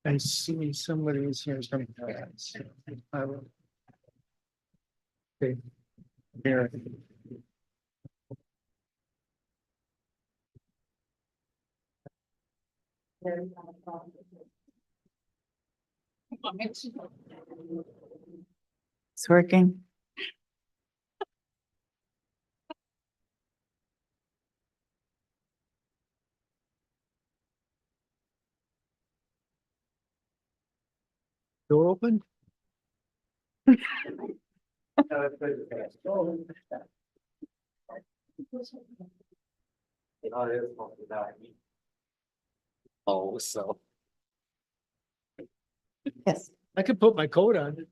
I see somebody is here from. I will. Okay. Here. It's working. Door open? Oh, so. Yes. I could put my coat on.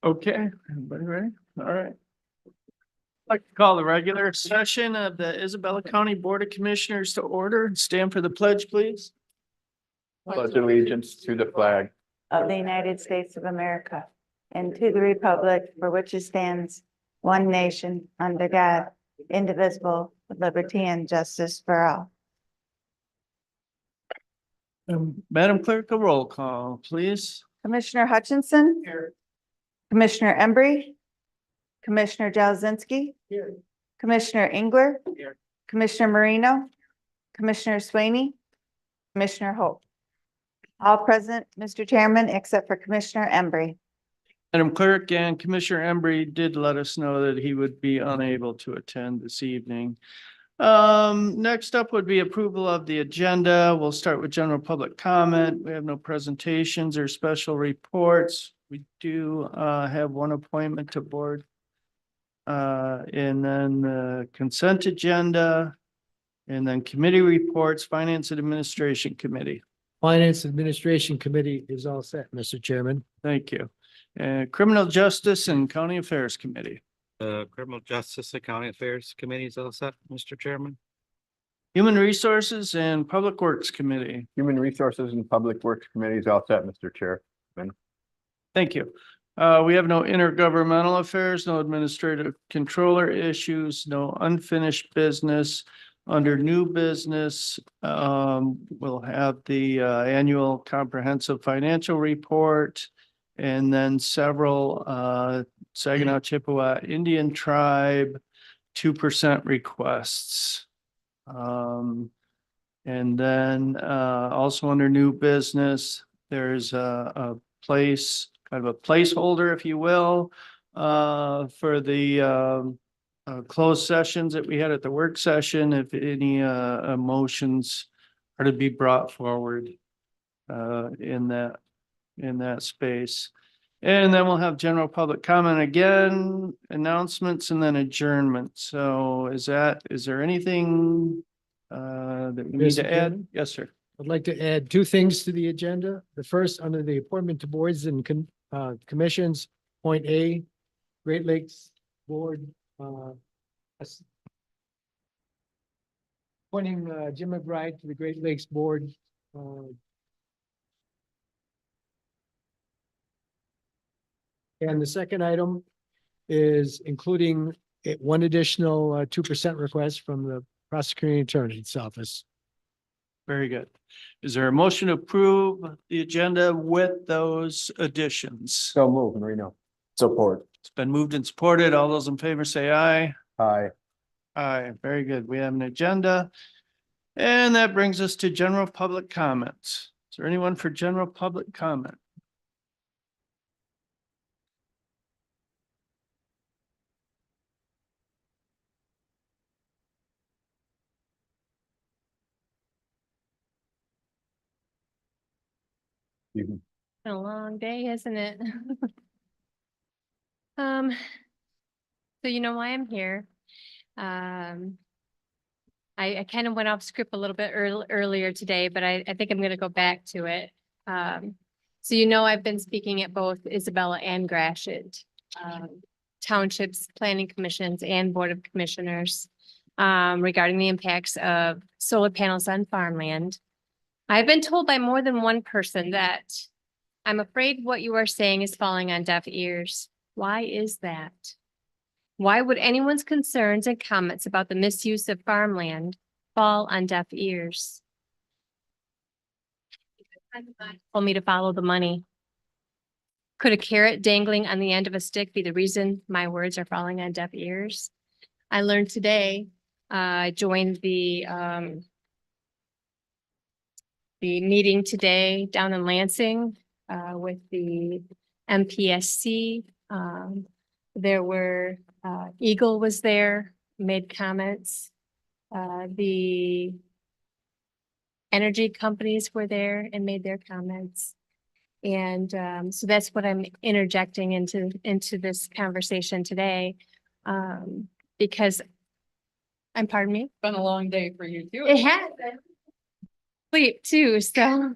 Okay, everybody ready? All right. I'd like to call the regular session of the Isabella County Board of Commissioners to order and stand for the pledge, please. Pledge allegiance to the flag Of the United States of America and to the republic for which it stands, one nation, under God, indivisible, with liberty and justice for all. Madam Clerk, a roll call, please. Commissioner Hutchinson, Here. Commissioner Embry, Commissioner Jazinski, Here. Commissioner Engler, Here. Commissioner Marino, Commissioner Swaney, Commissioner Hope. All present, Mr. Chairman, except for Commissioner Embry. Madam Clerk, and Commissioner Embry did let us know that he would be unable to attend this evening. Next up would be approval of the agenda. We'll start with general public comment. We have no presentations or special reports. We do have one appointment to board. And then the consent agenda, and then committee reports, Finance and Administration Committee. Finance Administration Committee is all set, Mr. Chairman. Thank you. Criminal Justice and County Affairs Committee. The Criminal Justice and County Affairs Committee is all set, Mr. Chairman. Human Resources and Public Works Committee. Human Resources and Public Works Committee is all set, Mr. Chair. Thank you. We have no intergovernmental affairs, no administrative controller issues, no unfinished business. Under new business, we'll have the annual comprehensive financial report, and then several Saginaw Chippewa Indian Tribe 2% requests. And then also under new business, there's a place, kind of a placeholder, if you will, for the closed sessions that we had at the work session, if any motions are to be brought forward in that space. And then we'll have general public comment again, announcements, and then adjournment. So is there anything that we need Mr. to add? Chairman? Yes, sir. I'd like to add two things to the agenda. The first, under the appointment to boards and commissions, point A, Great Lakes Board. Appointing Jim McBride to the Great Lakes Board. And the second item is including one additional 2% request from the prosecuting attorney's office. Very good. Is there a motion to approve the agenda with those additions? So move, Marino. Support. It's been moved and supported. All those in favor say aye. Aye. Aye, very good. We have an agenda. And that brings us to general public comments. Is there anyone for general public comment? You- Been a long day, isn't it? So you know why I'm here. I kind of went off script a little bit earlier today, but I think I'm gonna go back to it. So you know, I've been speaking at both Isabella and Gratiot Townships, Planning Commissions, and Board of Commissioners regarding the impacts of solar panels on farmland. I've been told by more than one person that I'm afraid what you are saying is falling on deaf ears. Why is that? Why would anyone's concerns and comments about the misuse of farmland fall on deaf ears? Told me to follow the money. Could a carrot dangling on the end of a stick be the reason my words are falling on deaf ears? I learned today, I joined the meeting today down in Lansing, with the MPSC. There were, Eagle was there, made comments. The energy companies were there and made their comments. And so that's what I'm interjecting into this conversation today. Because pardon me? Been a long day for you too. It has been. Sleep too, so.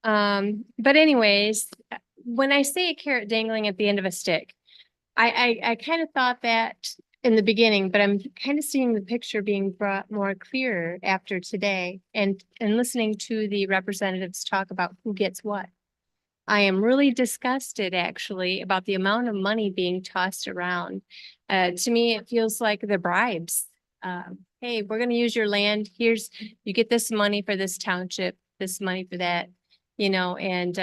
But anyways, when I say a carrot dangling at the end of a stick, I kind of thought that in the beginning, but I'm kind of seeing the picture being brought more clearer after today and listening to the representatives talk about who gets what. I am really disgusted actually about the amount of money being tossed around. To me, it feels like the bribes. Hey, we're going to use your land. You get this money for this township, this money for that, and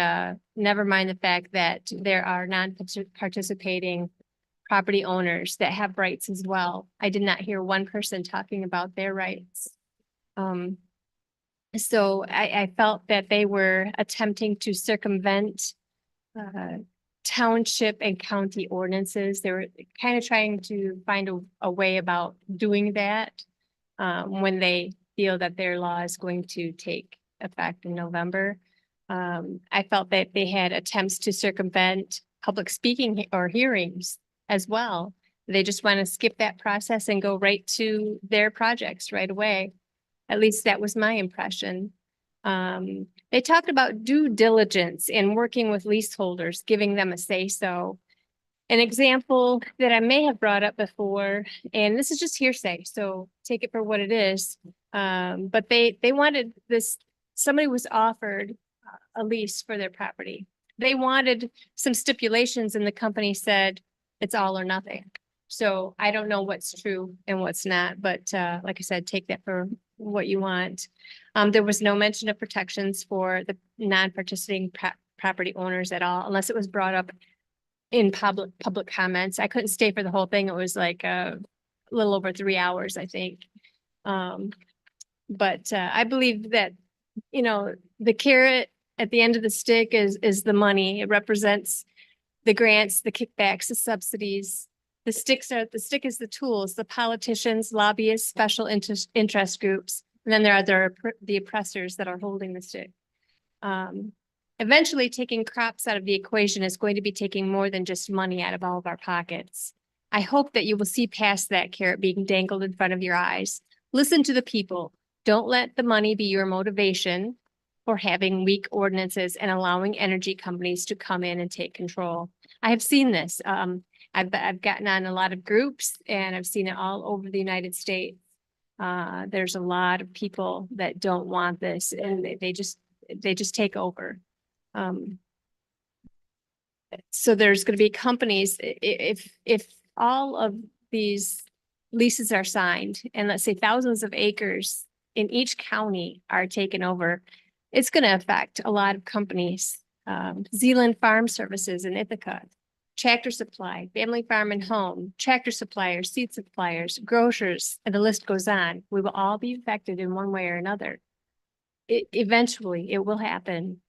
never mind the fact that there are non-participating property owners that have rights as well. I did not hear one person talking about their rights. So I felt that they were attempting to circumvent township and county ordinances. They were kind of trying to find a way about doing that when they feel that their law is going to take effect in November. I felt that they had attempts to circumvent public speaking or hearings as well. They just want to skip that process and go right to their projects right away. At least that was my impression. They talked about due diligence in working with leaseholders, giving them a say-so. An example that I may have brought up before, and this is just hearsay, so take it for what it is. But they wanted this, somebody was offered a lease for their property. They wanted some stipulations and the company said, it's all or nothing. So I don't know what's true and what's not, but like I said, take that for what you want. There was no mention of protections for the non-participating property owners at all, unless it was brought up in public comments. I couldn't stay for the whole thing. It was like a little over 3 hours, I think. But I believe that, the carrot at the end of the stick is the money. It represents the grants, the kickbacks, the subsidies. The stick is the tools, the politicians, lobbyists, special interest groups. And then there are the oppressors that are holding the stick. Eventually taking crops out of the equation is going to be taking more than just money out of all of our pockets. I hope that you will see past that carrot being dangled in front of your eyes. Listen to the people. Don't let the money be your motivation for having weak ordinances and allowing energy companies to come in and take control. I have seen this. I've gotten on a lot of groups and I've seen it all over the United States. There's a lot of people that don't want this and they just take over. So there's going to be companies, if all of these leases are signed and let's say thousands of acres in each county are taken over, it's going to affect a lot of companies. Zealand Farm Services in Ithaca, Tractor Supply, Family Farm and Home, tractor suppliers, seed suppliers, grocers, and the list goes on. We will all be affected in one way or another. Eventually, it will happen.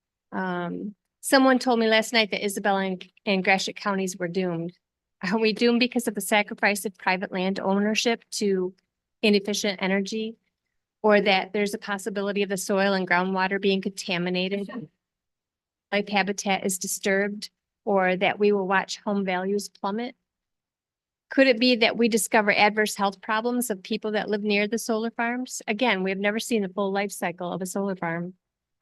Someone told me last night that Isabella and Gratiot counties were doomed. Are we doomed because of the sacrifice of private land ownership to inefficient energy? Or that there's a possibility of the soil and groundwater being contaminated? Life habitat is disturbed? Or that we will watch home values plummet? Could it be that we discover adverse health problems of people that live near the solar farms? Again, we have never seen the full life cycle of a solar farm.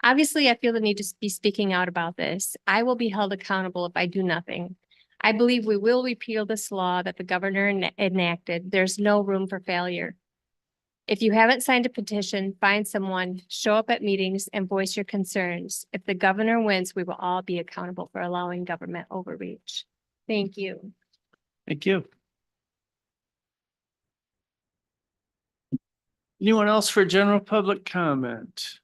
Obviously, I feel the need to be speaking out about this. I will be held accountable if I do nothing. I believe we will repeal this law that the governor enacted. There's no room for failure. If you haven't signed a petition, find someone, show up at meetings and voice your concerns. If the governor wins, we will all be accountable for allowing government overreach. Thank you. Thank you. Anyone else for general public comment?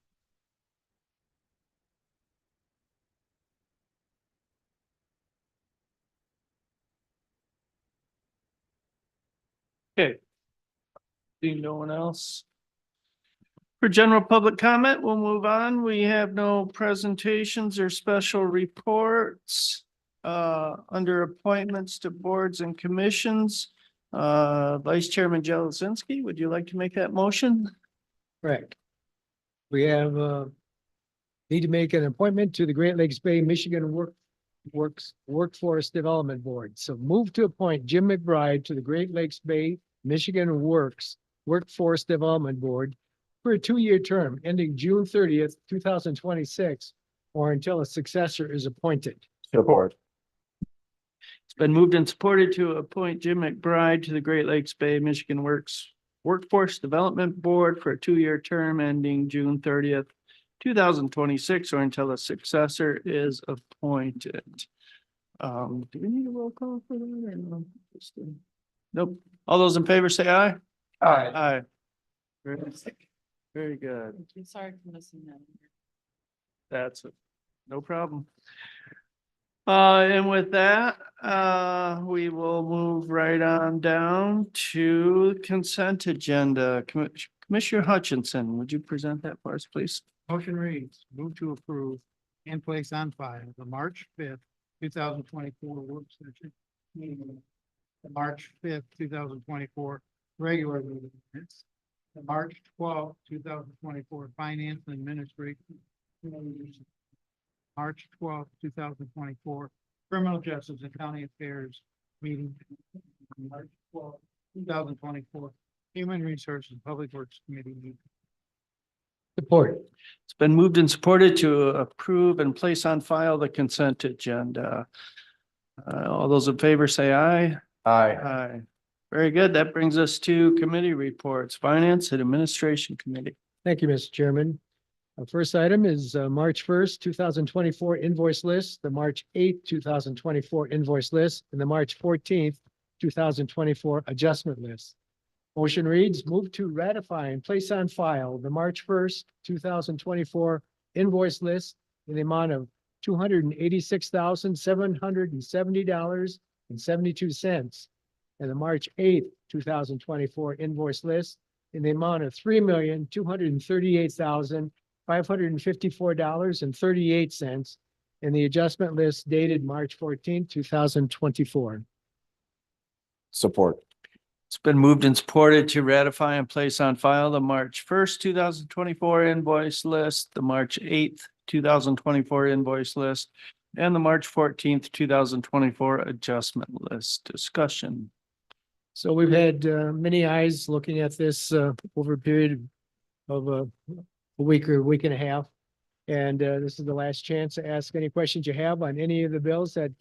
Okay. Seeing no one else. For general public comment, we'll move on. We have no presentations or special reports. Under appointments to boards and commissions, Vice Chairman Jelesinski, would you like to make that motion? Correct. We have, need to make an appointment to the Great Lakes Bay, Michigan Workforce Development Board. So move to appoint Jim McBride to the Great Lakes Bay, Michigan Workforce Development Board for a 2-year term ending June 30th, 2026, or until a successor is appointed. Support. It's been moved and supported to appoint Jim McBride to the Great Lakes Bay, Michigan Workforce Development Board for a 2-year term ending June 30th, 2026, or until a successor is appointed. Do we need a roll call for that or no? Nope. All those in favor say aye. Aye. Aye. Very good. Sorry for missing that. That's it. No problem. And with that, we will move right on down to consent agenda. Commissioner Hutchinson, would you present that for us, please? Motion reads, move to approve and place on file the March 5th, 2024 work session meeting, the March 5th, 2024 regular meeting minutes, the March 12th, 2024 finance and administration committee, March 12th, 2024 criminal justice and county affairs meeting, March 12th, 2024 human resources and public works committee meeting. Support. It's been moved and supported to approve and place on file the consent agenda. All those in favor say aye. Aye. Aye. Very good. That brings us to committee reports, Finance and Administration Committee. Thank you, Mr. Chairman. Our first item is March 1st, 2024 invoice list, the March 8th, 2024 invoice list, and the March 14th, 2024 adjustment list. Motion reads, move to ratify and place on file the March 1st, 2024 invoice list in the amount of $286,770.72 and the March 8th, 2024 invoice list in the amount of $3,238,554.38 and the adjustment list dated March 14th, 2024. Support. It's been moved and supported to ratify and place on file the March 1st, 2024 invoice list, the March 8th, 2024 invoice list, and the March 14th, 2024 adjustment list. Discussion. So we've had many eyes looking at this over a period of a week or a week and a half. And this is the last chance to ask any questions you have on any of the bills that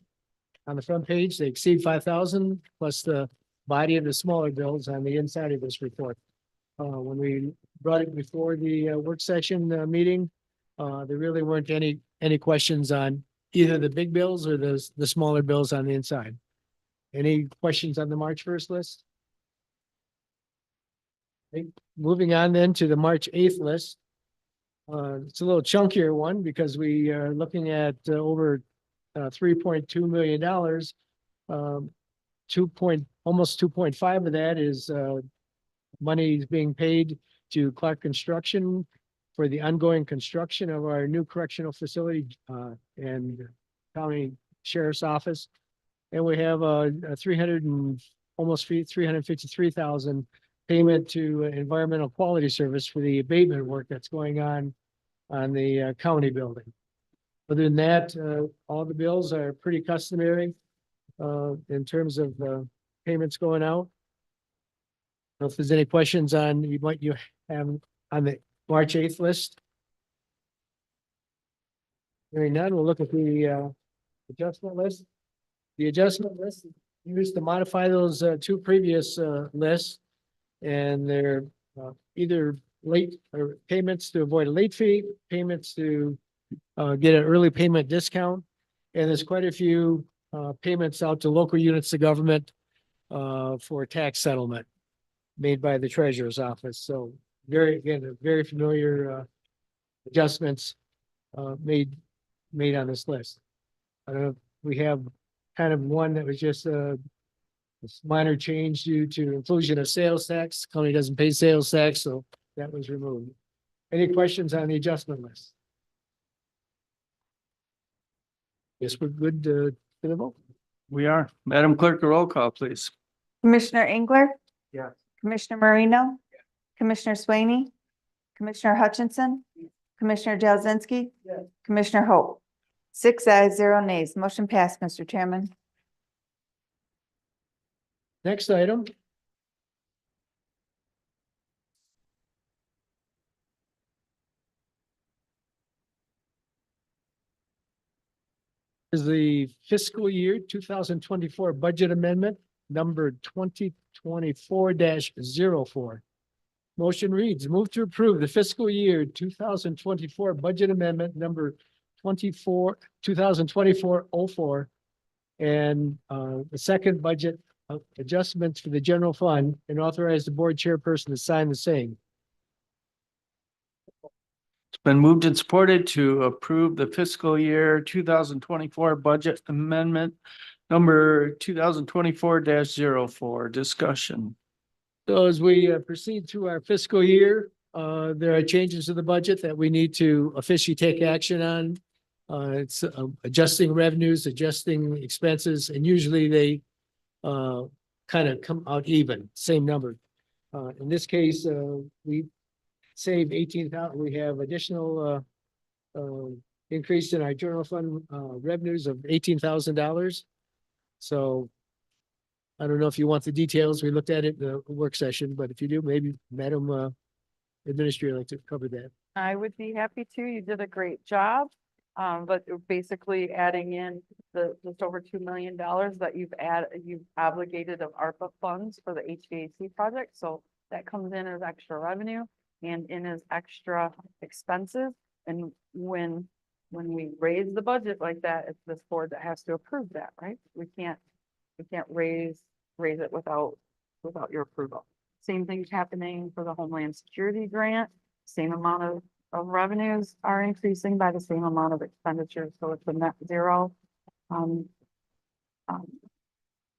on the front page, they exceed 5,000 plus the body of the smaller bills on the inside of this report. When we brought it before the work session meeting, there really weren't any questions on either the big bills or the smaller bills on the inside. Any questions on the March 1st list? Okay, moving on then to the March 8th list. It's a little chunkier one because we are looking at over $3.2 million. Almost 2.5 of that is money being paid to Clark Construction for the ongoing construction of our new correctional facility and county sheriff's office. And we have a almost 353,000 payment to environmental quality service for the abatement work that's going on the county building. Other than that, all the bills are pretty customary in terms of payments going out. I don't know if there's any questions on what you have on the March 8th list. Hearing none, we'll look at the adjustment list. The adjustment list used to modify those two previous lists. And they're either late or payments to avoid a late fee, payments to get an early payment discount. And there's quite a few payments out to local units of government for tax settlement made by the treasurer's office. So very familiar adjustments made on this list. I don't know, we have kind of one that was just a minor change due to inclusion of sales tax. County doesn't pay sales tax, so that was removed. Any questions on the adjustment list? Yes, we're good to the vote. We are. Madam Clerk, a roll call, please. Commissioner Engler? Yes. Commissioner Marino? Commissioner Swaney? Commissioner Hutchinson? Commissioner Jazinski? Commissioner Hope? 6 ayes, 0 nays. Motion passed, Mr. Chairman. Next item. Is the fiscal year 2024 budget amendment number 2024-04. Motion reads, move to approve the fiscal year 2024 budget amendment number 2024-04 and the second budget adjustments for the general fund and authorize the board chairperson to sign the same. It's been moved and supported to approve the fiscal year 2024 budget amendment number 2024-04. Discussion. So as we proceed through our fiscal year, there are changes to the budget that we need to officially take action on. It's adjusting revenues, adjusting expenses, and usually they kind of come out even, same number. In this case, we saved 18,000. We have additional increase in our general fund revenues of $18,000. So I don't know if you want the details. We looked at it in the work session, but if you do, maybe Madam Administrator like to cover that. I would be happy to. You did a great job. But basically adding in the just over $2 million that you've obligated of ARPA funds for the HVAC project. So that comes in as extra revenue and in as extra expenses. And when we raise the budget like that, it's this board that has to approve that, right? We can't raise it without your approval. Same thing's happening for the Homeland Security grant, same amount of revenues are increasing by the same amount of expenditures, so it's a net zero.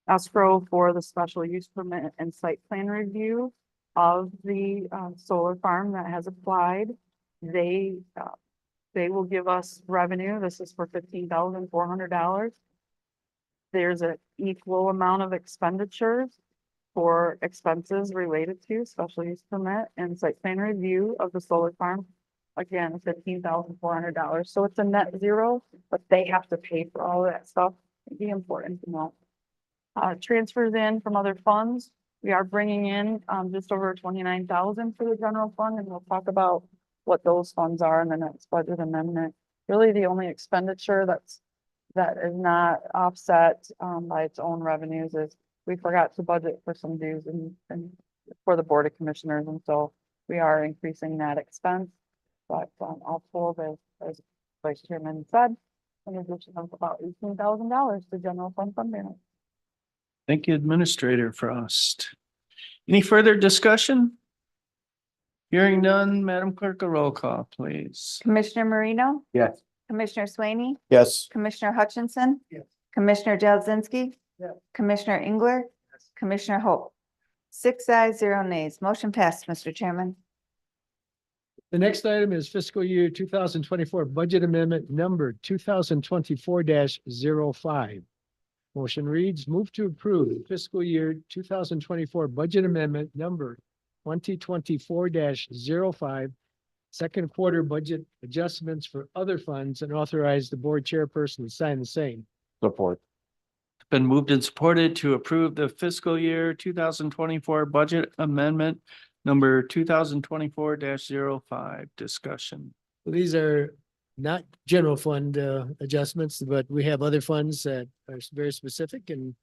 Escrow for the special use permit and site plan review of the solar farm that has applied. They will give us revenue. This is for $15,400. There's an equal amount of expenditures for expenses related to special use permit and site plan review of the solar farm. Again, $15,400. So it's a net zero, but they have to pay for all of that stuff. It'd be important to know. Transfers in from other funds. We are bringing in just over 29,000 for the general fund, and we'll talk about what those funds are in the next budget amendment. Really, the only expenditure that is not offset by its own revenues is we forgot to budget for some dues and for the Board of Commissioners, and so we are increasing that expense. But all told, as Vice Chairman said, an addition of about $18,000 to general fund funding. Thank you, Administrator Frost. Any further discussion? Hearing none, Madam Clerk, a roll call, please. Commissioner Marino? Yes. Commissioner Swaney? Yes. Commissioner Hutchinson? Yes. Commissioner Jazinski? Yes. Commissioner Engler? Commissioner Hope? 6 ayes, 0 nays. Motion passed, Mr. Chairman. The next item is fiscal year 2024 budget amendment number 2024-05. Motion reads, move to approve fiscal year 2024 budget amendment number 2024-05, second quarter budget adjustments for other funds and authorize the board chairperson to sign the same. Support. It's been moved and supported to approve the fiscal year 2024 budget amendment number 2024-05. Discussion. These are not general fund adjustments, but we have other funds that are very specific, and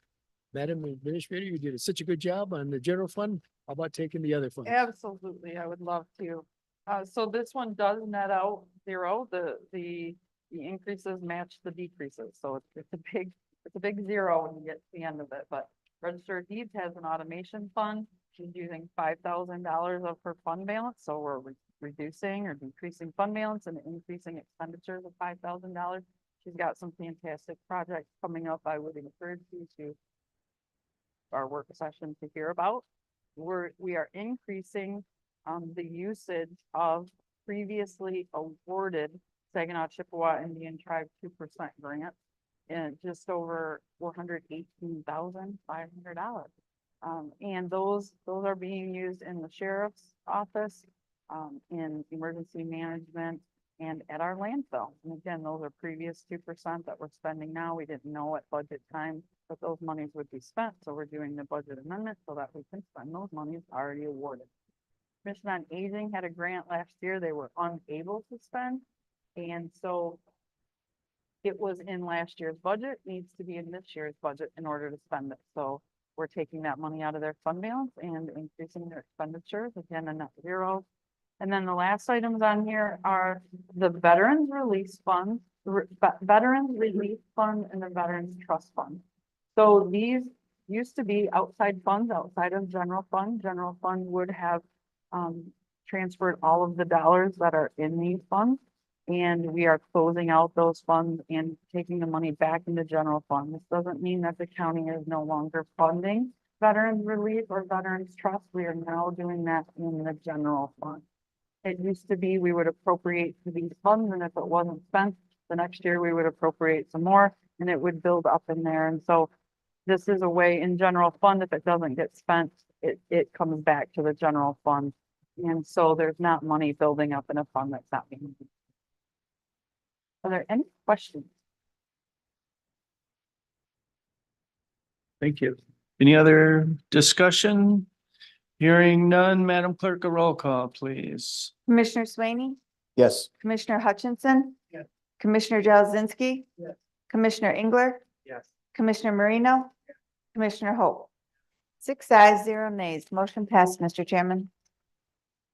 Madam Administrator, you did such a good job on the general fund. How about taking the other funds? Absolutely, I would love to. So this one does net out zero, the increases match the decreases, so it's a big zero when you get to the end of it, but Register of Deeds has an automation fund. She's using $5,000 of her fund balance, so we're reducing or decreasing fund balance and increasing expenditures of $5,000. She's got some fantastic projects coming up. I would encourage you to our work session to hear about. We are increasing the usage of previously awarded Saginaw Chippewa Indian Tribe 2% grant and just over $418,500. And those are being used in the sheriff's office, in emergency management and at our landfill. And again, those are previous 2% that we're spending now. We didn't know at budget time that those monies would be spent. So we're doing the budget amendment so that we can spend those monies already awarded. Commission on Aging had a grant last year they were unable to spend. And so it was in last year's budget, needs to be in this year's budget in order to spend it. So we're taking that money out of their fund balance and increasing their expenditures, again, a net zero. And then the last items on here are the Veterans Release Fund, Veterans Relief Fund and the Veterans Trust Fund. So these used to be outside funds, outside of general fund. General fund would have transferred all of the dollars that are in these funds. And we are closing out those funds and taking the money back into general fund. This doesn't mean that the county is no longer funding Veterans Relief or Veterans Trust. We are now doing that in the general fund. It used to be we would appropriate to these funds, and if it wasn't spent, the next year we would appropriate some more and it would build up in there. And so this is a way in general fund, if it doesn't get spent, it comes back to the general fund. And so there's not money building up in a fund that's not being used. Are there any questions? Thank you. Any other discussion? Hearing none, Madam Clerk, a roll call, please. Commissioner Swaney, Yes. Commissioner Hutchinson. Yes. Commissioner Jazinski. Yes. Commissioner Engler, Yes. Commissioner Marino, Commissioner Hope. 6 ayes, 0 nays. Motion passed, Mr. Chairman.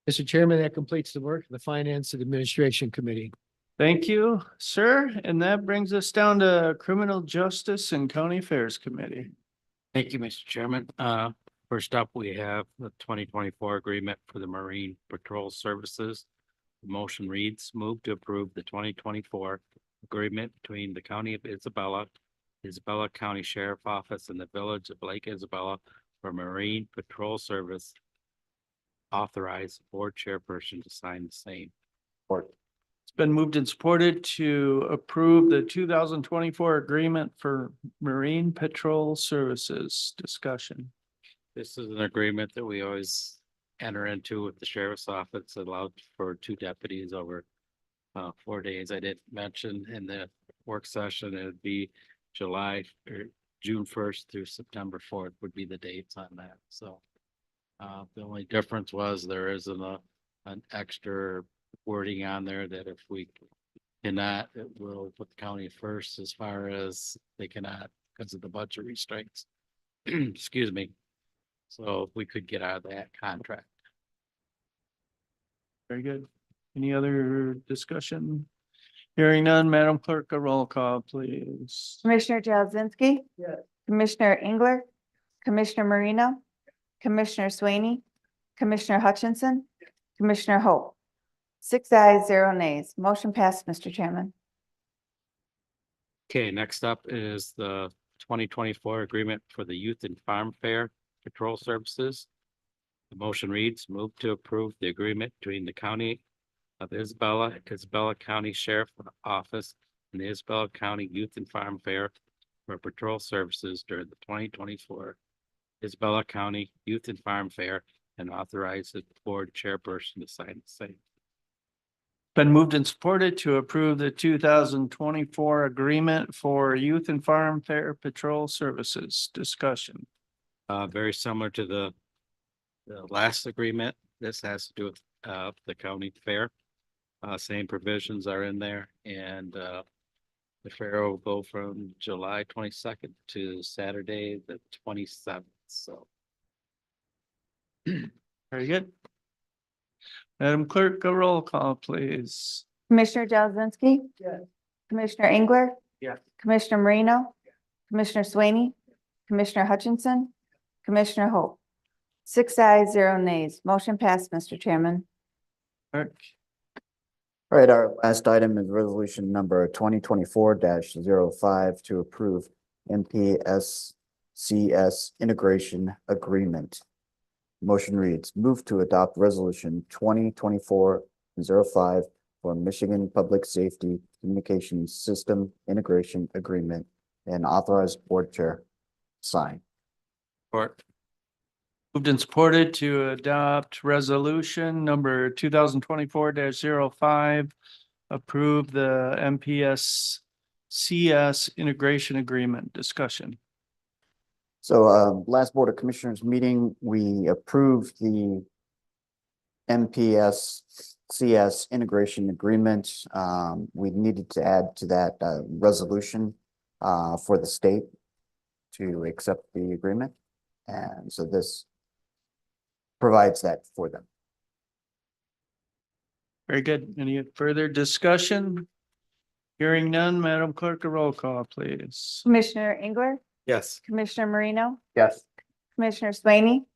Mr. Chairman, that completes the work of the Finance and Administration Committee. Thank you, sir. And that brings us down to Criminal Justice and County Affairs Committee. Thank you, Mr. Chairman. First up, we have the 2024 agreement for the Marine Patrol Services. The motion reads, move to approve the 2024 agreement between the County of Isabella, Isabella County Sheriff Office, and the Village of Lake Isabella for Marine Patrol Service. Authorize board chairperson to sign the same. It's been moved and supported to approve the 2024 agreement for Marine Patrol Services. Discussion. This is an agreement that we always enter into with the sheriff's office, allowed for 2 deputies over 4 days. I didn't mention in the work session, it would be July or June 1st through September 4th would be the dates on that. So the only difference was there isn't an extra wording on there that if we cannot, it will put the county first as far as they cannot because of the budget restraints. Excuse me. So we could get out of that contract. Very good. Any other discussion? Hearing none, Madam Clerk, a roll call, please. Commissioner Jazinski. Yes. Commissioner Engler, Commissioner Marino, Commissioner Swaney, Commissioner Hutchinson, Commissioner Hope. 6 ayes, 0 nays. Motion passed, Mr. Chairman. Okay, next up is the 2024 agreement for the Youth and Farm Fair Patrol Services. The motion reads, move to approve the agreement between the County of Isabella, Isabella County Sheriff Office, and the Isabella County Youth and Farm Fair for patrol services during the 2024 Isabella County Youth and Farm Fair, and authorize the board chairperson to sign the same. Been moved and supported to approve the 2024 agreement for Youth and Farm Fair Patrol Services. Discussion. Very similar to the last agreement. This has to do with the county fair. Same provisions are in there, and the fair will go from July 22nd to Saturday the 27th. So Very good. Madam Clerk, a roll call, please. Commissioner Jazinski? Yes. Commissioner Engler? Yes. Commissioner Marino? Commissioner Swaney? Commissioner Hutchinson? Commissioner Hope? 6 ayes, 0 nays. Motion passed, Mr. Chairman. Clerk. All right, our last item is resolution number 2024-05 to approve MPSCS integration agreement. Motion reads, move to adopt resolution 2024-05 for Michigan Public Safety Communications System Integration Agreement and authorize board chair sign. Support. Moved and supported to adopt resolution number 2024-05. Approve the MPSCS integration agreement. Discussion. So last Board of Commissioners meeting, we approved the MPSCS integration agreement. We needed to add to that resolution for the state to accept the agreement. And so this provides that for them. Very good. Any further discussion? Hearing none, Madam Clerk, a roll call, please. Commissioner Engler? Yes. Commissioner Marino? Yes. Commissioner Swaney?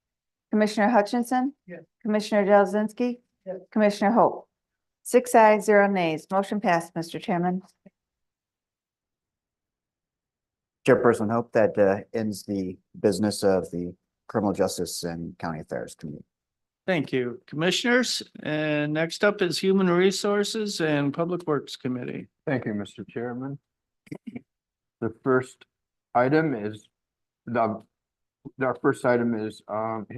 Commissioner Hutchinson? Yes. Commissioner Jazinski? Yes. Commissioner Hope? 6 ayes, 0 nays. Motion passed, Mr. Chairman. Chairperson Hope, that ends the business of the Criminal Justice and County Affairs Committee. Thank you, Commissioners. And next up is Human Resources and Public Works Committee. Thank you, Mr. Chairman. The first item is our first item is,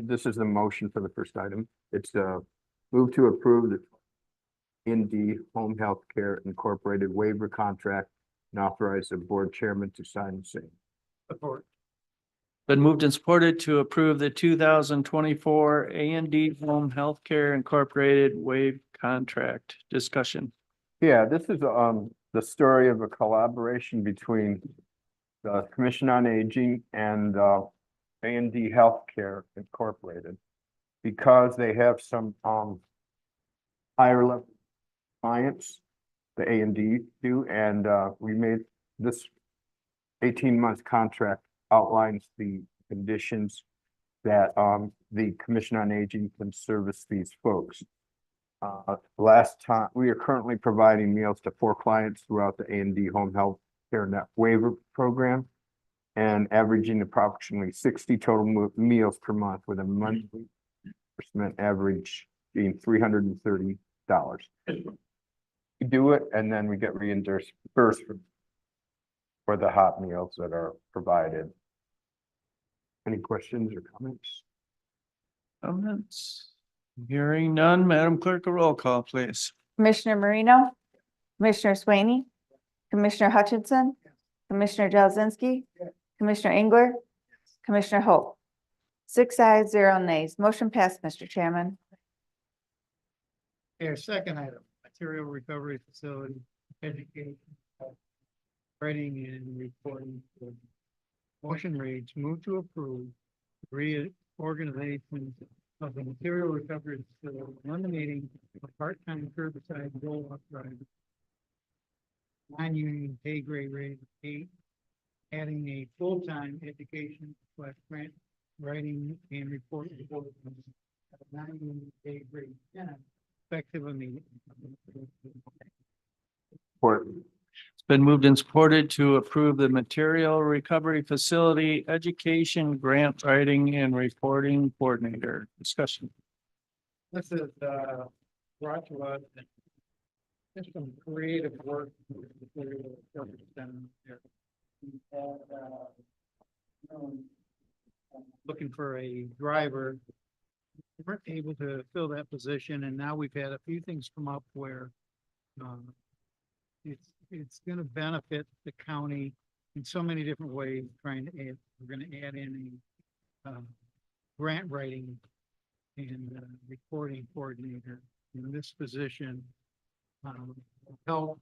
this is the motion for the first item. It's move to approve the ND Home Health Care Incorporated waiver contract and authorize the board chairman to sign the same. Support. Been moved and supported to approve the 2024 A&D Home Healthcare Incorporated waive contract. Discussion. Yeah, this is the story of a collaboration between the Commission on Aging and A&D Healthcare Incorporated, because they have some higher level clients, the A&D do, and we made this 18-month contract outlines the conditions that the Commission on Aging can service these folks. Last time, we are currently providing meals to 4 clients throughout the A&D Home Health Care Net Waiver Program and averaging approximately 60 total meals per month, with a monthly reimbursement average being $330. We do it and then we get reimbursed first for the hot meals that are provided. Any questions or comments? Comments? Hearing none, Madam Clerk, a roll call, please. Commissioner Marino? Commissioner Swaney? Commissioner Hutchinson? Commissioner Jazinski? Commissioner Engler? Commissioner Hope? 6 ayes, 0 nays. Motion passed, Mr. Chairman. Okay, our second item, material recovery facility, education, writing and reporting. Motion reads, move to approve reorganization of the material recovery facility, eliminating a part-time curbside roll-off driver, non-union pay grade rate of 8, adding a full-time education / grant writing and reporting non-union pay grade 10, effective immediately. Support. It's been moved and supported to approve the Material Recovery Facility Education Grant Writing and Reporting Coordinator. Discussion. This is brought to us. Just some creative work. With the material recovery center here. We had, looking for a driver. We weren't able to fill that position, and now we've had a few things come up where it's going to benefit the county in so many different ways. Trying to add, we're going to add in a grant writing and reporting coordinator in this position. Help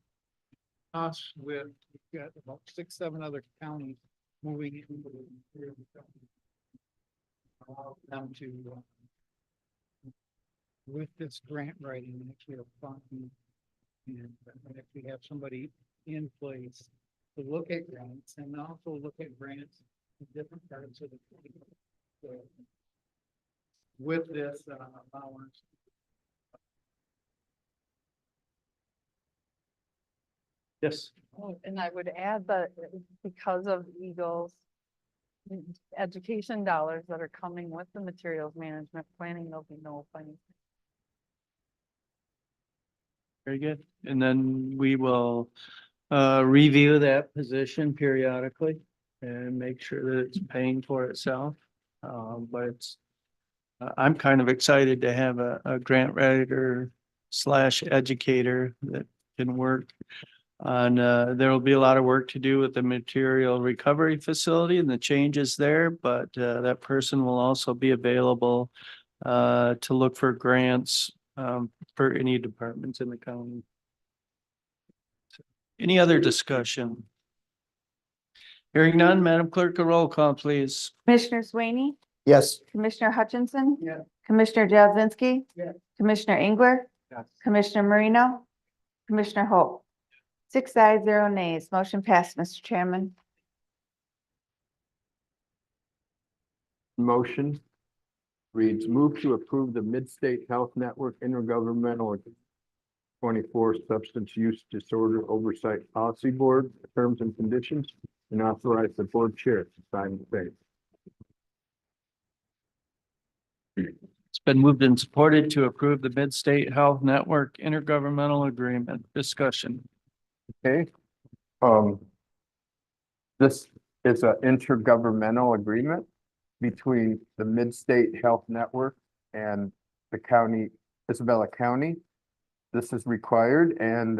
us with, we've got about 6, 7 other counties moving into the material recovery. Allow them to with this grant writing, actually a funding. And actually have somebody in place to look at grants and also look at grants in different parts of the county. So, with this allowance. Yes. Oh, and I would add that because of Eagles education dollars that are coming with the materials management planning, there'll be no funding. Very good. And then we will review that position periodically and make sure that it's paying for itself. But it's, I'm kind of excited to have a grant writer slash educator that can work on, there will be a lot of work to do with the material recovery facility and the changes there, but that person will also be available to look for grants for any departments in the county. Any other discussion? Hearing none, Madam Clerk, a roll call, please. Commissioner Swaney, Yes. Commissioner Hutchinson. Yeah. Commissioner Jazinski. Yes. Commissioner Engler, Yes. Commissioner Marino, Commissioner Holt. 6 ayes, 0 nays. Motion passed, Mr. Chairman. Motion reads, move to approve the Mid-State Health Network Intergovernmental 24 Substance Use Disorder Oversight Policy Board, terms and conditions, and authorize the board chair to sign the same. It's been moved and supported to approve the Mid-State Health Network Intergovernmental Agreement. Discussion. Okay. This is an intergovernmental agreement between the Mid-State Health Network and the county, Isabella County. This is required, and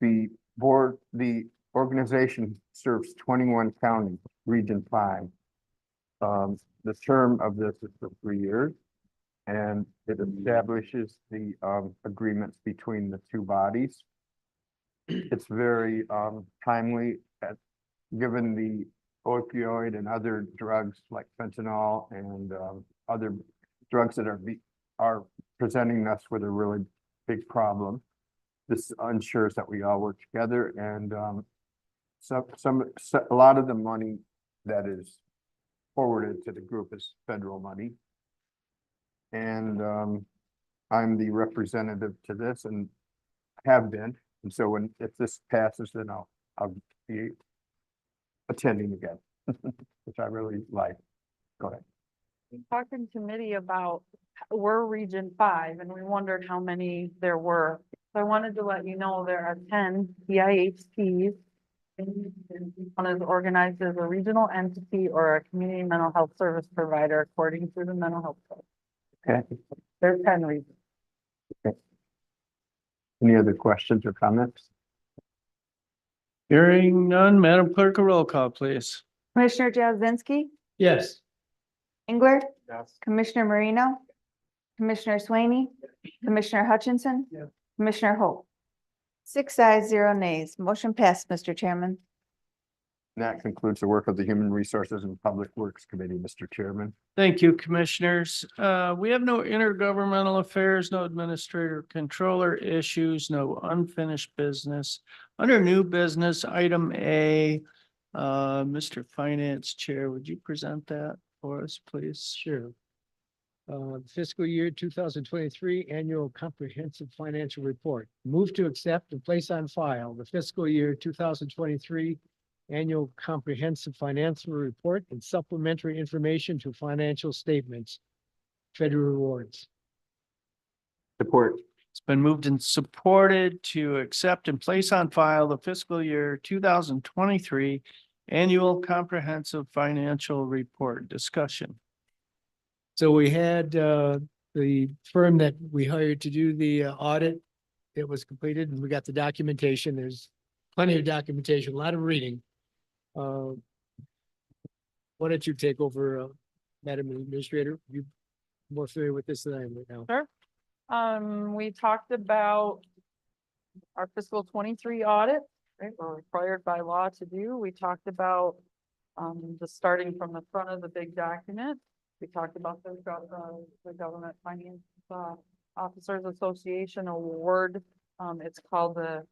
the board, the organization serves 21 counties, Region 5. The term of this is for 3 years, and it establishes the agreements between the two bodies. It's very timely, given the opioid and other drugs like fentanyl and other drugs that are presenting us with a really big problem. This ensures that we all work together, and a lot of the money that is forwarded to the group is federal money. And I'm the representative to this and have been. And so if this passes, then I'll be attending again, which I really like. Go ahead. We talked in committee about, we're Region 5, and we wondered how many there were. So I wanted to let you know there are 10 PIHPs. One is organized as a regional entity or a community mental health service provider according to the mental health code. Okay. There's 10 regions. Any other questions or comments? Hearing none, Madam Clerk, a roll call, please. Commissioner Jazinski, Yes. Engler, Yes. Commissioner Marino, Commissioner Swaney, Commissioner Hutchinson. Yes. Commissioner Holt. 6 ayes, 0 nays. Motion passed, Mr. Chairman. And that concludes the work of the Human Resources and Public Works Committee, Mr. Chairman. Thank you, commissioners. We have no intergovernmental affairs, no administrator controller issues, no unfinished business. Under new business, item A, Mr. Finance Chair, would you present that for us, please? Sure. Fiscal year 2023 Annual Comprehensive Financial Report. Move to accept and place on file the fiscal year 2023 Annual Comprehensive Financial Report and supplementary information to financial statements. Federal rewards. Support. It's been moved and supported to accept and place on file the fiscal year 2023 Annual Comprehensive Financial Report. Discussion. So we had the firm that we hired to do the audit. It was completed and we got the documentation. There's plenty of documentation, a lot of reading. Why don't you take over, Madam Administrator? You're more familiar with this than I am right now. Sure. We talked about our fiscal 23 audit, right? We're required by law to do. We talked about the starting from the front of the big document. We talked about the government finance Officers Association award. It's called the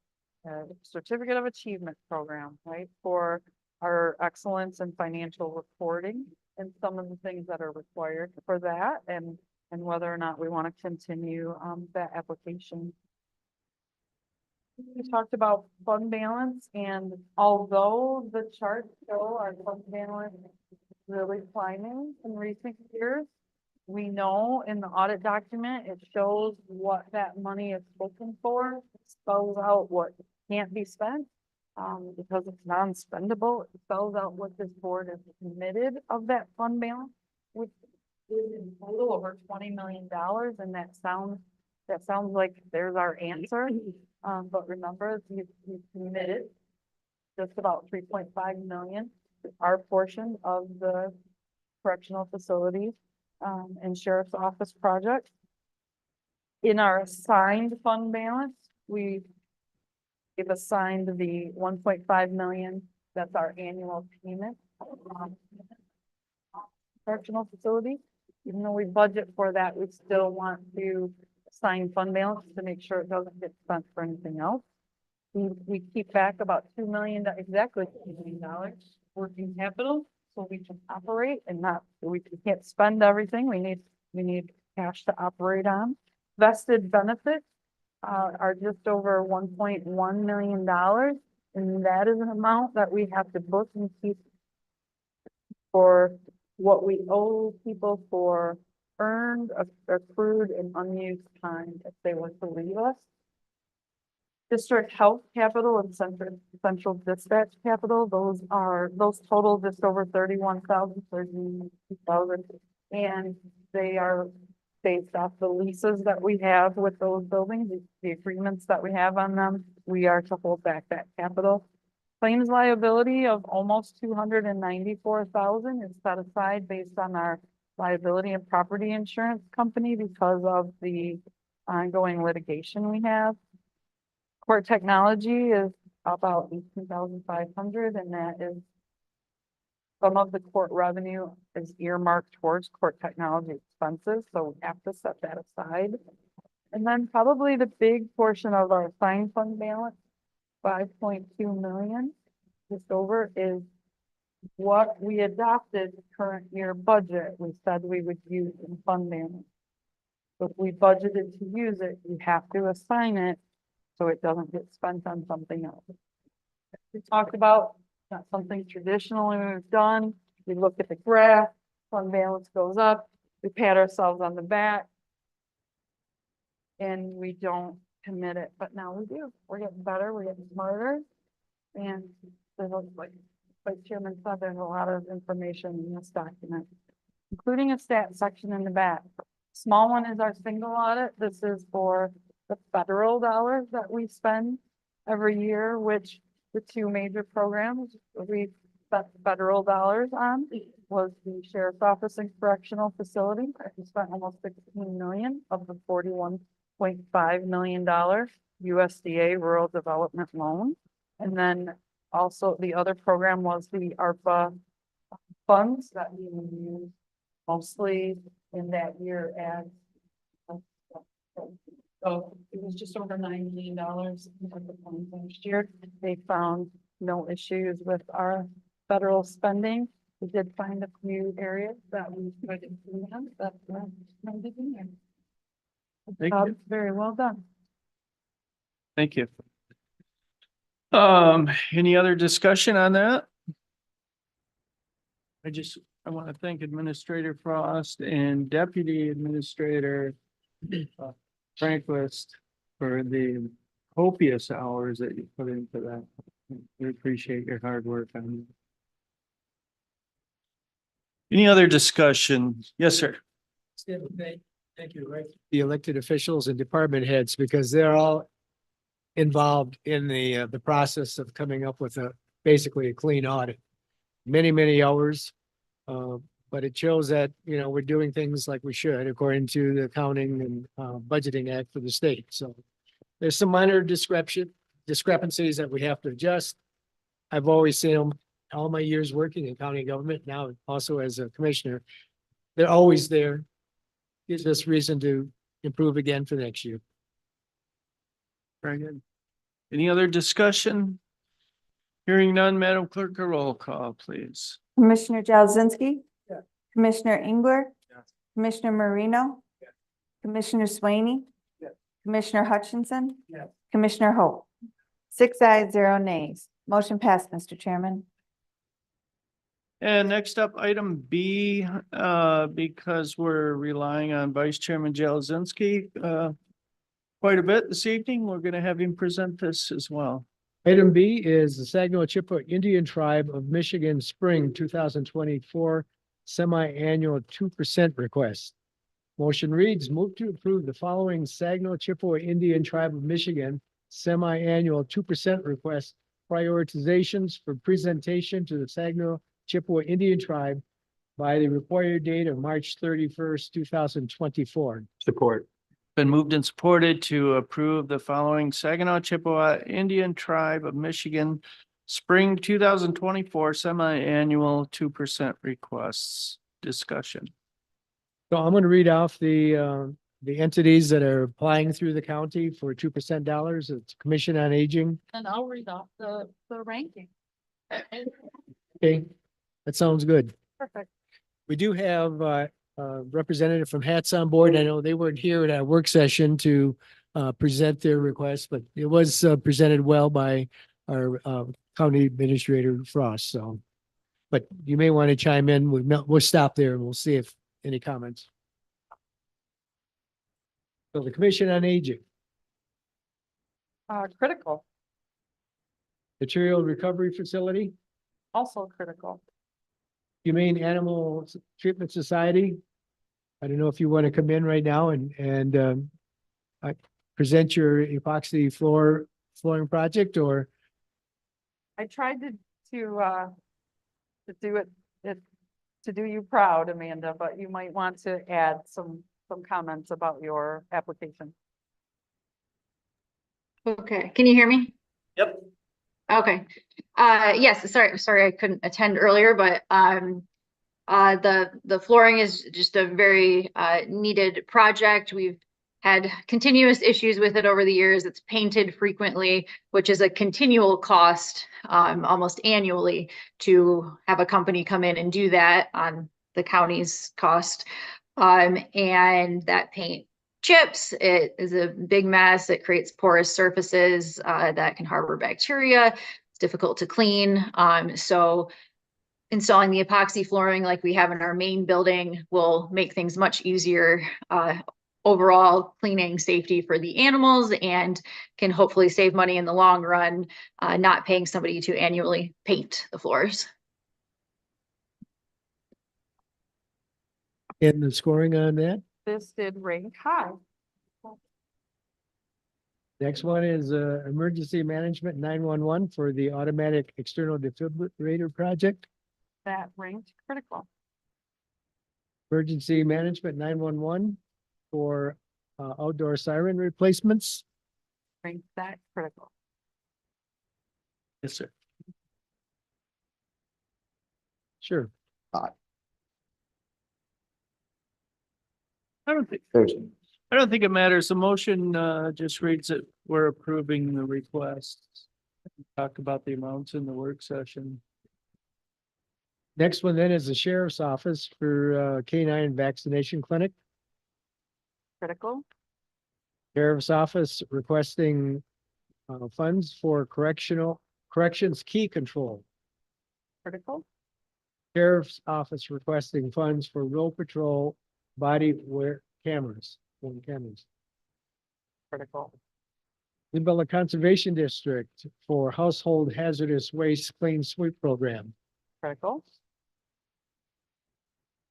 Certificate of Achievement Program, right? For our excellence in financial reporting and some of the things that are required for that and whether or not we want to continue that application. We talked about fund balance, and although the charts show our fund balance really climbing in recent years, we know in the audit document, it shows what that money is spoken for, spells out what can't be spent. Because it's non-spendable, it spells out what this board is committed of that fund balance, which is in total over $20 million, and that sounds like there's our answer. But remember, we've committed just about 3.5 million, our portion of the correctional facilities and sheriff's office project. In our assigned fund balance, we've assigned the 1.5 million, that's our annual payment. Correctional facility, even though we budget for that, we still want to assign fund balance to make sure it doesn't get spent for anything else. We keep back about $2 million, exactly $2 million working capital, so we can operate and not, we can't spend everything. We need cash to operate on. Vested benefits are just over $1.1 million, and that is an amount that we have to book and keep for what we owe people for earned, accrued, and unused time if they were to leave us. District health capital and central dispatch capital, those total just over 32,000, and they are based off the leases that we have with those buildings, the agreements that we have on them. We are to hold back that capital. Claims liability of almost 294,000 is set aside based on our liability and property insurance company because of the ongoing litigation we have. Court technology is about 18,500, and that is some of the court revenue is earmarked towards court technology expenses, so we have to set that aside. And then probably the big portion of our assigned fund balance, 5.2 million, just over, is what we adopted current year budget. We said we would use in fund balance. If we budgeted to use it, we have to assign it so it doesn't get spent on something else. We talked about not something traditionally we've done. We look at the graph, fund balance goes up, we pat ourselves on the back, and we don't commit it, but now we do. We're getting better, we're getting smarter, and there's like Chairman said, there's a lot of information in this document, including a stat section in the back. Small one is our single audit. This is for the federal dollars that we spend every year, which the two major programs we spent federal dollars on was the sheriff's office and correctional facility. We spent almost 16 million of the $41.5 million USDA rural development loan. And then also the other program was the ARPA funds that we used mostly in that year as so it was just over $9 million in the funds last year. They found no issues with our federal spending. We did find a few areas that we could improve on, but no big in there. Thank Job you. very well done. Thank you. Any other discussion on that? I want to thank Administrator Frost and Deputy Administrator Franklist for the copious hours that you put into that. We appreciate your hard work on it. Any other discussion? Yes, sir. Thank you, right? The elected officials and department heads, because they're all involved in the process of coming up with basically a clean audit. Many hours, but it shows that, you know, we're doing things like we should according to the Accounting and Budgeting Act for the state. So there's some minor discrepancies that we have to adjust. I've always seen them all my years working in county government, now also as a commissioner. They're always there. Gives us reason to, improve again for next year. Very good. Any other discussion? Hearing none, Madam Clerk, a roll call, please. Commissioner Jazinski. Commissioner Engler. Commissioner Marino. Commissioner Swaney. Commissioner Hutchinson. Commissioner Hope. 6 ayes, 0 nays. Motion passed, Mr. Chairman. And next up, item B, because we're relying on Vice Chairman Jazinski quite a bit this evening, we're going to have him present this as well. Item B is the Saginaw Chippewa Indian Tribe of Michigan Spring 2024 semi-annual 2% request. Motion reads, move to approve the following Saginaw Chippewa Indian Tribe of Michigan semi-annual 2% request prioritizations for presentation to the Saginaw Chippewa Indian Tribe by the required date of March 31st, 2024. Support. Been moved and supported to approve the following Saginaw Chippewa Indian Tribe of Michigan Spring 2024 semi-annual 2% requests. Discussion. So I'm going to read off the entities that are applying through the county for 2% dollars. It's Commission on Aging. And I'll read off the ranking. Okay, that sounds good. Perfect. We do have a representative from Hats on Board. I know they weren't here at our work session to present their request, but it was presented well by our County Administrator Frost, so. But you may want to chime in. We'll stop there and we'll see if any comments. So the Commission on Aging, Critical, Material Recovery Facility, also critical. Humane Animal Treatment Society. I don't know if you want to come in right now and present your epoxy flooring project, or I tried to do it, to do you proud, Amanda, but you might want to add some comments about your application. Okay, can you hear me? Yep. Okay. Yes, sorry I couldn't attend earlier, but the flooring is just a very needed project. We've had continuous issues with it over the years. It's painted frequently, which is a continual cost, almost annually, to have a company come in and do that on the county's cost. And that paint chips, it is a big mess. It creates porous surfaces that can harbor bacteria. It's difficult to clean. So installing the epoxy flooring like we have in our main building will make things much easier. Overall cleaning safety for the animals, and can hopefully save money in the long run, not paying somebody to annually paint the floors. and the scoring on that. This did rank high. Next one is Emergency Management 911 for the Automatic External Defibrillator Project. That ranked critical. Emergency Management 911 for outdoor siren replacements. Ranked that critical. Yes, sir. Sure. I don't think There's, it matters. The motion just reads that we're approving the requests. Talk about the amounts in the work session. Next one then is the Sheriff's Office for K-9 Vaccination Clinic. Critical. Sheriff's Office requesting funds for corrections key control. Critical. Sheriff's Office requesting funds for road patrol body wear cameras. Critical. Isabella Conservation District for Household Hazardous Waste Clean Sweep Program. Critical.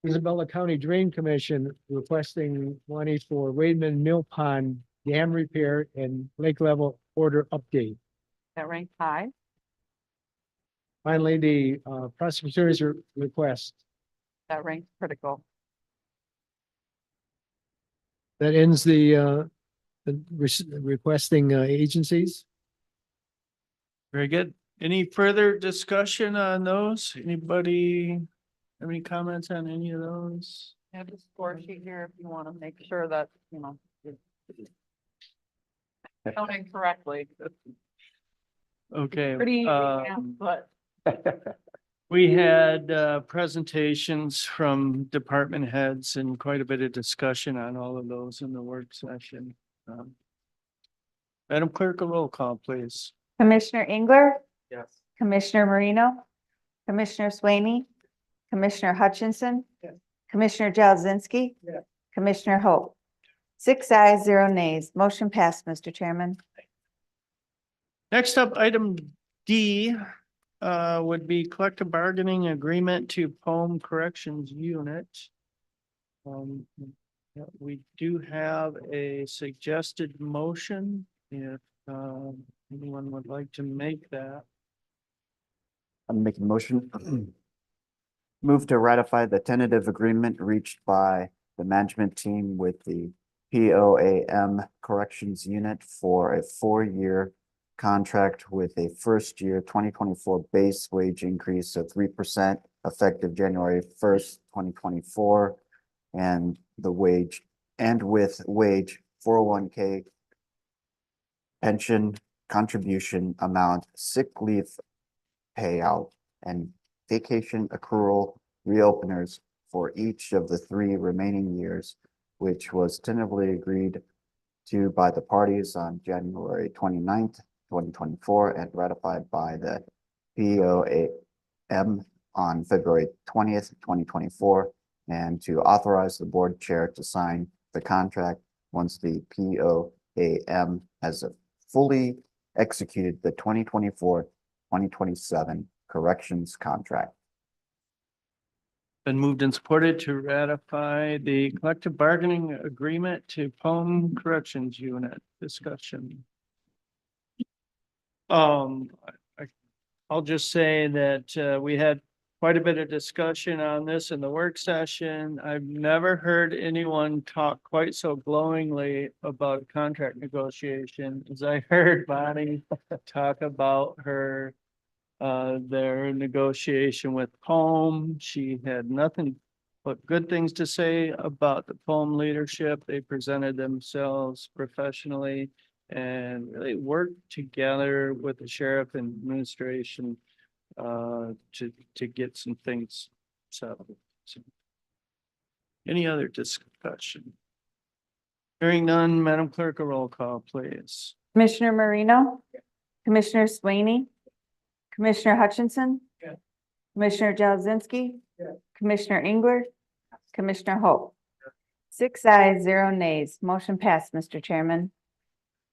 Isabella County Drain Commission requesting money for Wademan Mill Pond dam repair and lake level order update. That ranked high. Finally, the prosecutor's request. That ranked critical. That ends the requesting agencies. Very good. Any further discussion on those? Anybody have any comments on any of those? I have the score sheet here if you want to make sure that, you know, Counting correctly. Okay. Pretty easy, math, but We had presentations from department heads and quite a bit of discussion on all of those in the work session. Madam Clerk, a roll call, please. Commissioner Engler, Yes. Commissioner Marino, Commissioner Swaney, Commissioner Hutchinson, Commissioner Jazinski, Commissioner Hope. 6 ayes, 0 nays. Motion passed, Mr. Chairman. Next up, item D would be collective bargaining agreement to Poem Corrections Unit. We do have a suggested motion if anyone would like to make that. I'm making a motion. Move to ratify the tentative agreement reached by the management team with the POAM Corrections Unit for a 4-year contract with a first-year 2024 base wage increase of 3% effective January 1st, 2024, and with wage 401k pension contribution amount, sick leave payout, and vacation accrual reopeners for each of the 3 remaining years, which was tentatively agreed to by the parties on January 29th, 2024, and ratified by the POAM on February 20th, 2024, and to authorize the board chair to sign the contract once the POAM has fully executed the 2024-2027 corrections contract. Been moved and supported to ratify the collective bargaining agreement to Poem Corrections Unit. Discussion. I'll just say that we had quite a bit of discussion on this in the work session. I've never heard anyone talk quite so glowingly about contract negotiation as I heard Bonnie talk about their negotiation with Poem. She had nothing but good things to say about the Poem leadership. They presented themselves professionally and really worked together with the sheriff and administration to get some things settled. So, any other discussion? Hearing none, Madam Clerk, a roll call, please. Commissioner Marino, Commissioner Swaney, Commissioner Hutchinson, Commissioner Jazinski, Commissioner Engler, Commissioner Hope. 6 ayes, 0 nays. Motion passed, Mr. Chairman.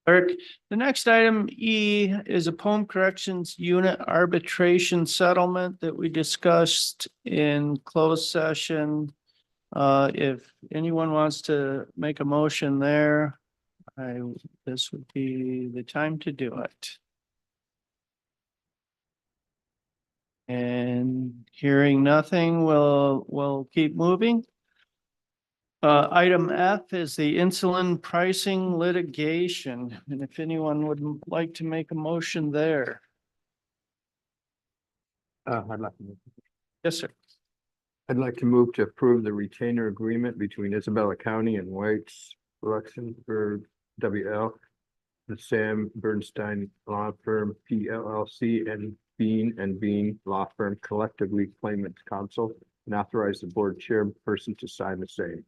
Clerk, the next item E is a Poem Corrections Unit arbitration settlement that we discussed in closed session. If anyone wants to make a motion there, this would be the time to do it. And hearing nothing, we'll keep moving. Item F is the insulin pricing litigation, and if anyone would like to make a motion there. Yes, sir. I'd like to move to approve the retainer agreement between Isabella County and White's Luxembourg WL, the Sam Bernstein Law Firm PLLC, and Bean Law Firm collectively claimants counsel, and authorize the board chairperson to sign the same.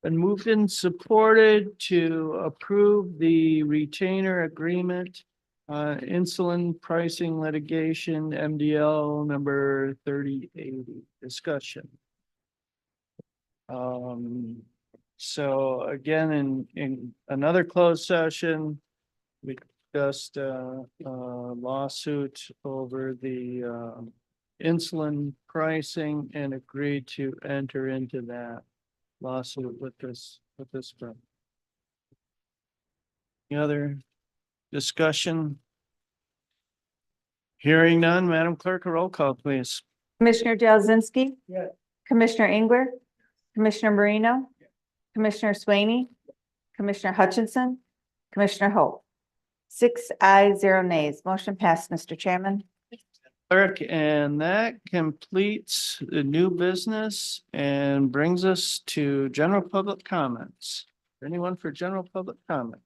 Been moved and supported to approve the retainer agreement, insulin pricing litigation, MDL number 3080. Discussion. So again, in another closed session, we discussed a lawsuit over the insulin pricing and agreed to enter into that lawsuit with this firm. Any other discussion? Hearing none, Madam Clerk, a roll call, please. Commissioner Jazinski, Commissioner Engler, Commissioner Marino, Commissioner Swaney, Commissioner Hutchinson, Commissioner Hope. 6 ayes, 0 nays. Motion passed, Mr. Chairman. Clerk, and that completes the new business and brings us to general public comments. Anyone for general public comment?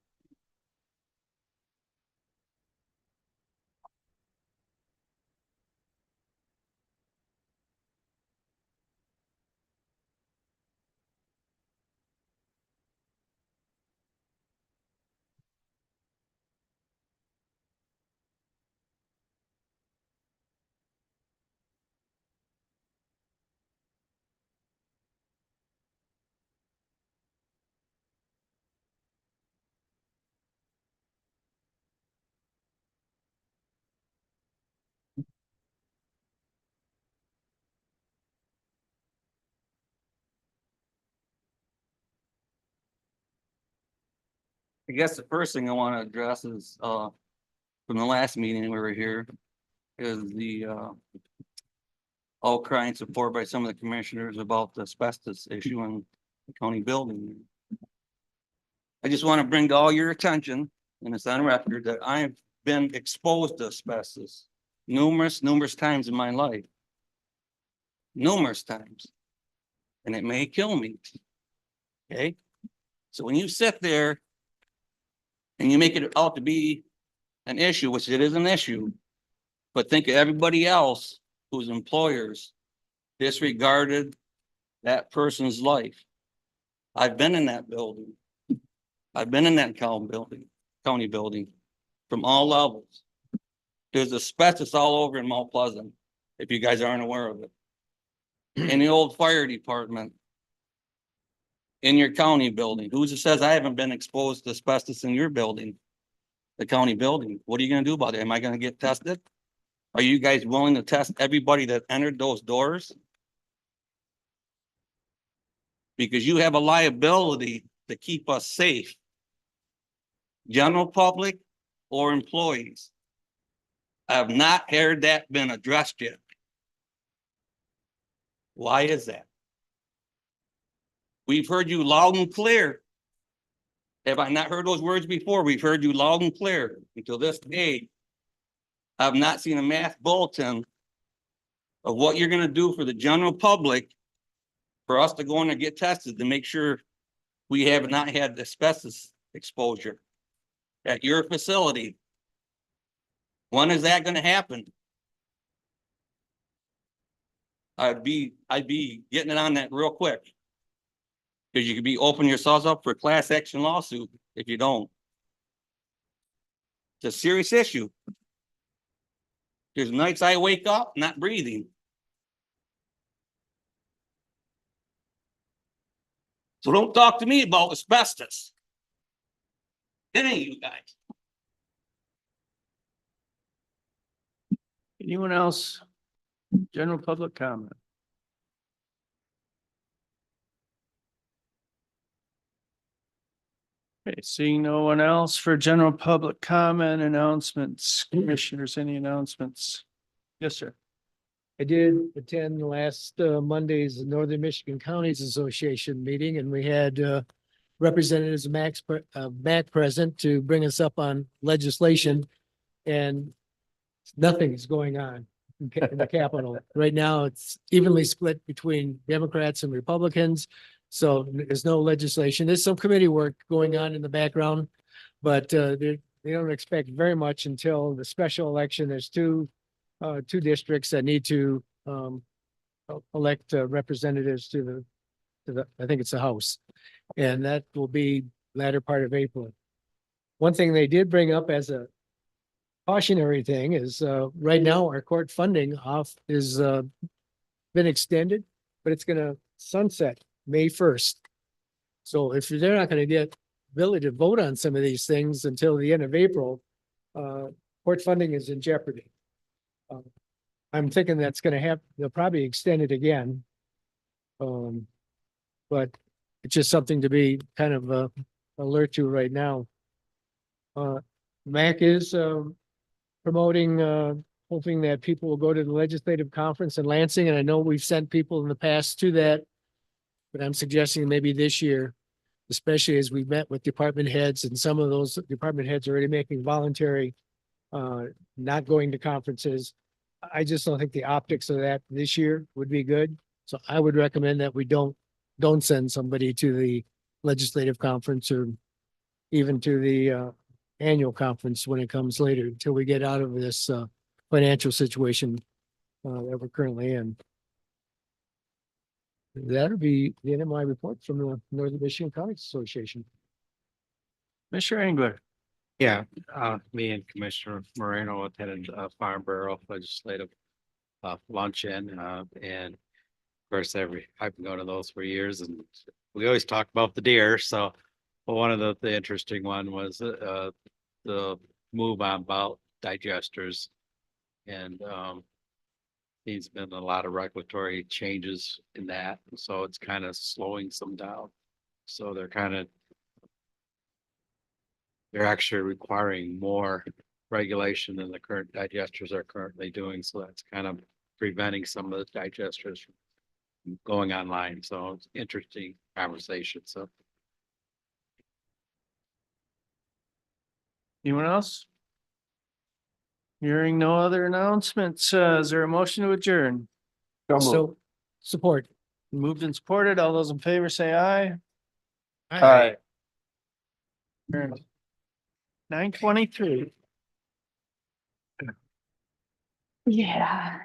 I guess the first thing I want to address is, from the last meeting we were here, is the, outcry and support by some of the commissioners about the asbestos issue in the county building. I just want to bring to all your attention, and it's on record, that I've been exposed to asbestos numerous times in my life. Numerous times. And it may kill me. Okay? So when you sit there and you make it out to be an issue, which it is an issue, but think of everybody else whose employers disregarded that person's life. I've been in that building. I've been in that county building from all levels. There's asbestos all over in Mount Pleasant, if you guys aren't aware of it. In the old fire department, in your county building. Who says I haven't been exposed to asbestos in your building? The county building. What are you gonna do about it? Am I gonna get tested? Are you guys willing to test everybody that entered those doors? Because you have a liability to keep us safe. General public or employees. I have not heard that been addressed yet. Why is that? We've heard you loud and clear. Have I not heard those words before? We've heard you loud and clear. Until this day, I have not seen a mass bulletin of what you're gonna do for the general public for us to go in and get tested to make sure we have not had asbestos exposure at your facility. When is that gonna happen? I'd be getting it on that real quick. Because you could be opening yourselves up for a class action lawsuit if you don't. It's a serious issue. There's nights I wake up not breathing. So don't talk to me about asbestos. It ain't you guys. Anyone else? General public comment? Okay, seeing no one else for general public comment, announcements, commissioners, any announcements? Yes, sir. I did attend last Monday's Northern Michigan Counties Association meeting, and we had representatives of MAC present to bring us up on legislation, and nothing is going on in the Capitol. Right now, it's evenly split between Democrats and Republicans. So there's no legislation. There's some committee work going on in the background, but they don't expect very much until the special election. There's two districts that need to elect representatives to the I think it's the House, and that will be latter part of April. One thing they did bring up as a cautionary thing is right now our court funding is been extended, but it's going to sunset May 1st. So if they're not going to get ability to vote on some of these things until the end of April, court funding is in jeopardy. I'm thinking that's going to they'll probably extend it again. But it's just something to be kind of alert to right now. MAC is promoting, hoping that people will go to the legislative conference in Lansing. And I know we've sent people in the past to that, but I'm suggesting maybe this year, especially as we met with department heads, and some of those department heads are already making voluntary not going to conferences. I just don't think the optics of that this year would be good. So I would recommend that we don't send somebody to the legislative conference or even to the annual conference when it comes later, until we get out of this financial situation that we're currently in. That'll be the end of my report from the Northern Michigan Comics Association. Commissioner Engler. Yeah, me and Commissioner Moreno attended a Farm Bureau legislative luncheon, and of course, I've been going to those for years, and we always talk about the deer, so but one of the interesting one was the move on bowel digesters. And there's been a lot of regulatory changes in that, so it's kind of slowing some down. So they're actually requiring more regulation than the current digesters are currently doing, so that's kind of preventing some of the digesters from going online. So it's interesting conversation, so. Anyone else? Hearing no other announcements, is there a motion to adjourn? So support. Moved and supported. All those in favor say aye. Aye. 9:23. Yeah.